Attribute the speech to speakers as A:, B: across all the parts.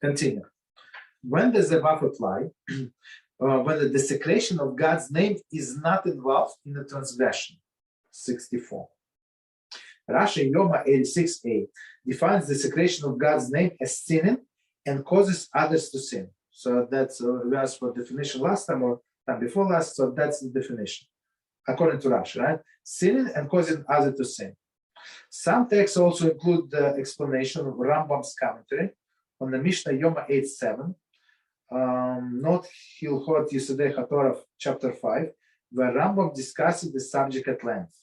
A: Continue. When does the above apply? When the desecration of God's name is not involved in the transgression. 64. Rashi Yoma 86a defines desecration of God's name as sinning and causes others to sin. So that's we asked for definition last time or time before last. So that's the definition according to Rashi, right? Sinning and causing others to sin. Some texts also include the explanation of Rambam's commentary on the Mishnah Yoma 8:7. Not Hilchot Torah chapter 5, where Rambam discusses the subject at length,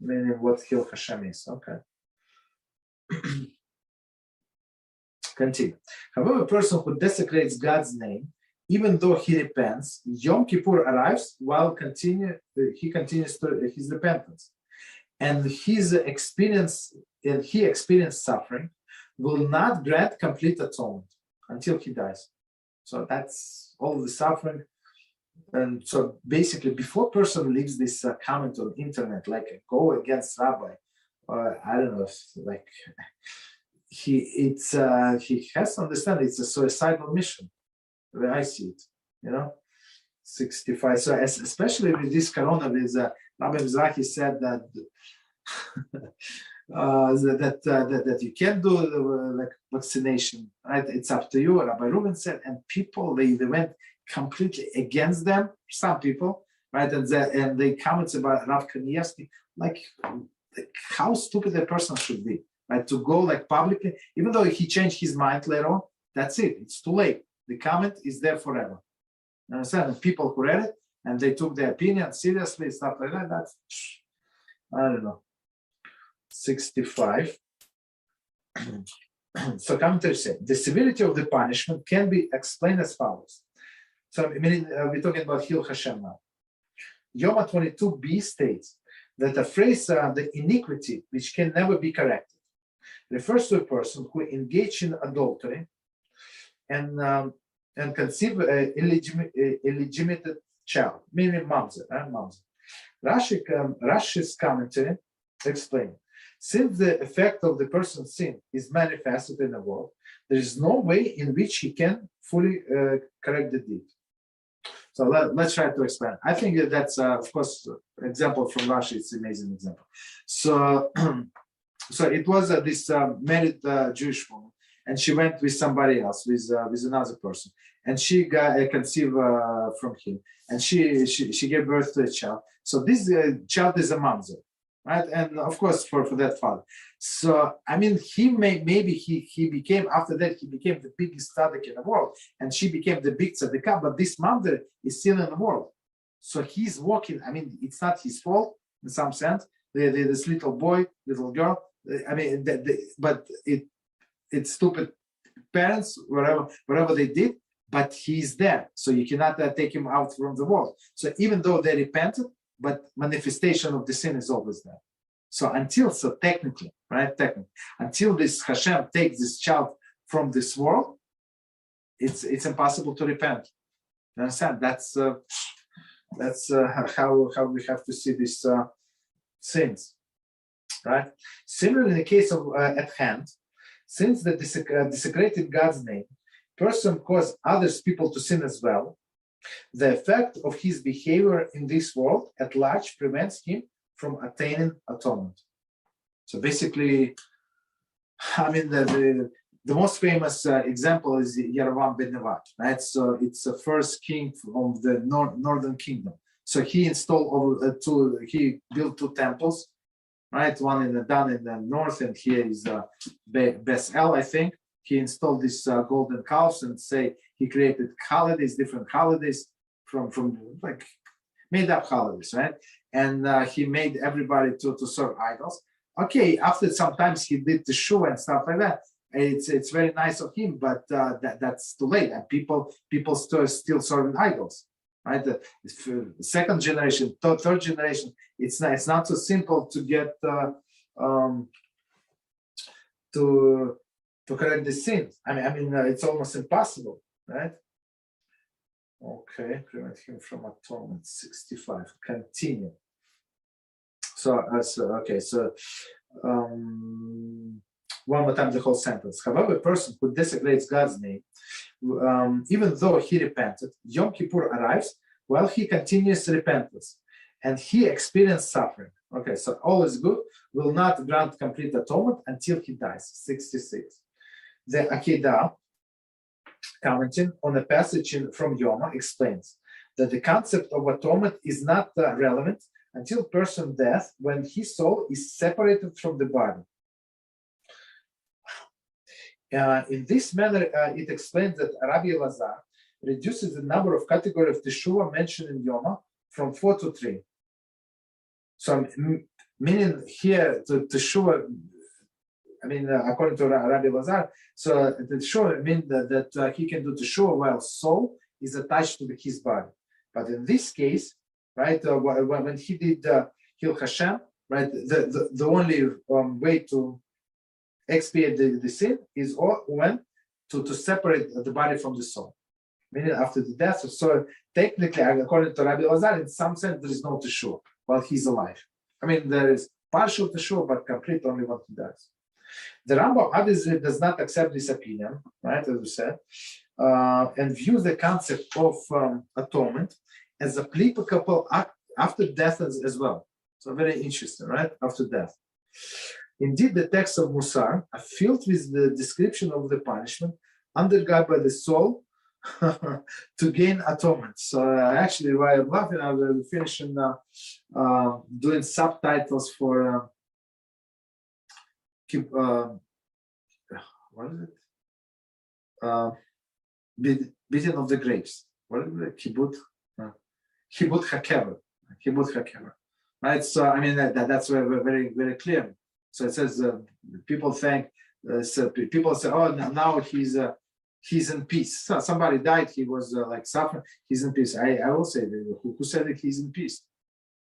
A: meaning what Chillul Hashem is. Okay. Continue. However, a person who desecrates God's name, even though he repents, Yom Kippur arrives while he continues to his repentance, and he experienced suffering, will not grant complete atonement until he dies. So that's all the suffering. And so basically, before a person leaves this comment on internet, like go against Rabbi, or I don't know, like he has to understand it's a suicidal mission. The way I see it, 65. So especially with this corona, with Rabbi Mizrachi said that that you can't do like vaccination, right? It's up to you. Rabbi Reuben said, and people they went completely against them. Some people, right? And they comments about Rav Kanievsky, like how stupid a person should be, right? To go like publicly, even though he changed his mind later on. That's it. It's too late. The comment is there forever. You understand? And people who read it and they took their opinion seriously, stuff like that. That's I don't know. 65. So commentary said the severity of the punishment can be explained as follows. So we're talking about Chillul Hashem now. Yoma 22b states that the phrase the iniquity which can never be corrected refers to a person who engaged in adultery and conceive an illegitimate child, meaning mamzer. Rashi's commentary explains. Since the effect of the person's sin is manifested in the world, there is no way in which he can fully correct the deed. So let's try to explain. I think that's, of course, example from Rashi. It's an amazing example. So, so it was this married Jewish woman, and she went with somebody else, with another person, and she got conceived from him, and she gave birth to a child. So this child is a mamzer. Right, and of course for that father. So I mean, he became after that he became the biggest tzaddik in the world, and she became the big tzaddikah. But this mother is still in the world, so he's walking. I mean, it's not his fault in some sense. This little boy, little girl. I mean, but it's stupid parents, whatever they did. But he's there, so you cannot take him out from the world. So even though they repented, but manifestation of the sin is always there. So technically, until this Hashem takes this child from this world, it's impossible to repent. You understand? That's how we have to see these sins, right? Similarly, in the case of at hand, since the desecrated God's name, person caused others people to sin as well. The effect of his behavior in this world at large prevents him from attaining atonement. So basically, I mean, the most famous example is Yerovam ben Nevat, right? So it's the first king of the northern kingdom. So he he built two temples, right? One in the Dan in the north, and here is Beth El, I think. He installed these golden calves and he created holidays, different holidays from like made up holidays, right? And he made everybody to serve idols. Okay, after sometimes he did the show and stuff like that. It's very nice of him, but that's too late. And people still serving idols, right? The second generation, third generation, it's not so simple to get to correct the sins. I mean, it's almost impossible, right? Okay, prevent him from atonement. 65. Continue. So one more time the whole sentence. However, a person who desecrates God's name, even though he repented, Yom Kippur arrives while he continues repentance, and he experienced suffering. Okay, so all is good, will not grant complete atonement until he dies. 66. The Akedah, commenting on a passage from Yoma, explains that the concept of atonement is not relevant until person death, when his soul is separated from the body. In this manner, it explains that Rabbi Elazar reduces the number of categories of Teshuvah mentioned in Yoma from 4 to 3. So, meaning here, the Teshuvah, according to Rabbi Elazar, so the Teshuvah means that he can do Teshuvah while soul is attached to his body. But in this case, right, when he did Chillul Hashem, right, the only way to expiate the sin is when to separate the body from the soul, meaning after the death. So technically, according to Rabbi Elazar, in some sense, there is no Teshuvah while he's alive. There is partial Teshuvah, but complete only when he dies. The Rambam obviously does not accept this opinion, right, as we said, and views the concept of atonement as applicable after death as well. So very interesting, right, after death. Indeed, the text of Musar are filled with the description of the punishment undergone by the soul to gain atonement. So actually, while I'm laughing, I will finish doing subtitles for what is it? Beating of the grapes. What is it? Kibut Hakever. Right. So that's very very clear. So it says people think. People say, "Oh, now he's in peace." So somebody died. He was suffering. He's in peace. I will say, who said that he's in peace?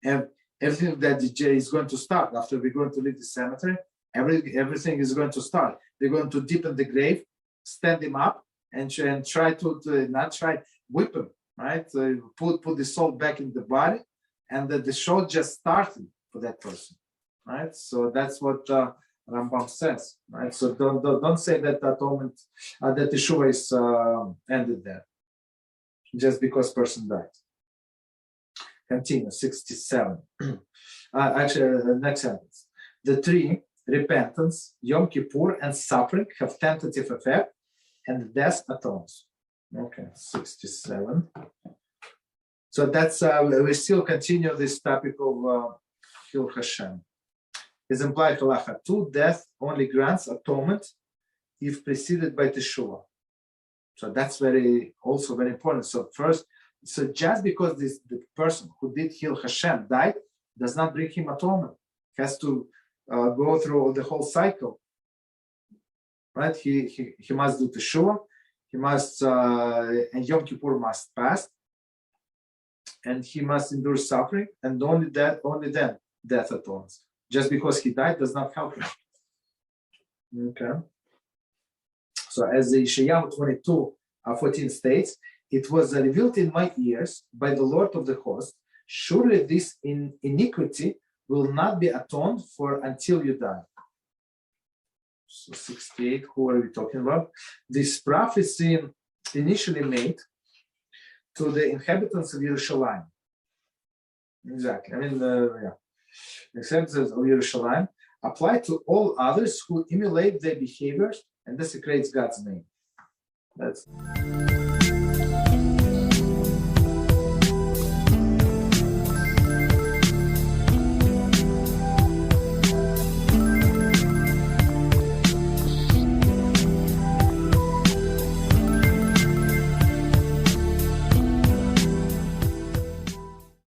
A: And everything that is going to start after we're going to leave the cemetery. Everything is going to start. They're going to deepen the grave, stand him up, and try to whip him. Right? Put the soul back in the body, and the show just started for that person. Right? So that's what Rambam says. Right? So don't say that atonement, that Teshuvah is ended there, just because person died. Continue. 67. Actually, next sentence. The three, repentance, Yom Kippur, and suffering have tentative effect, and death atones. Okay, 67. So that's we still continue this topic of Chillul Hashem. Is implied Halachah 2, death only grants atonement if preceded by Teshuvah. So that's also very important. So first, just because the person who did Chillul Hashem died does not bring him atonement. He has to go through the whole cycle. Right? He must do Teshuvah. He must, and Yom Kippur must pass, and he must endure suffering, and only then death atones. Just because he died does not help him. Okay. So as the Yeshayahu 22:14 states, it was revealed in my ears by the Lord of the host, surely this iniquity will not be atoned for until you die. So 68, who are we talking about? This prophecy initially made to the inhabitants of Yerushalayim. Exactly. Except of Yerushalayim, apply to all others who emulate their behaviors and desecrates God's name. That's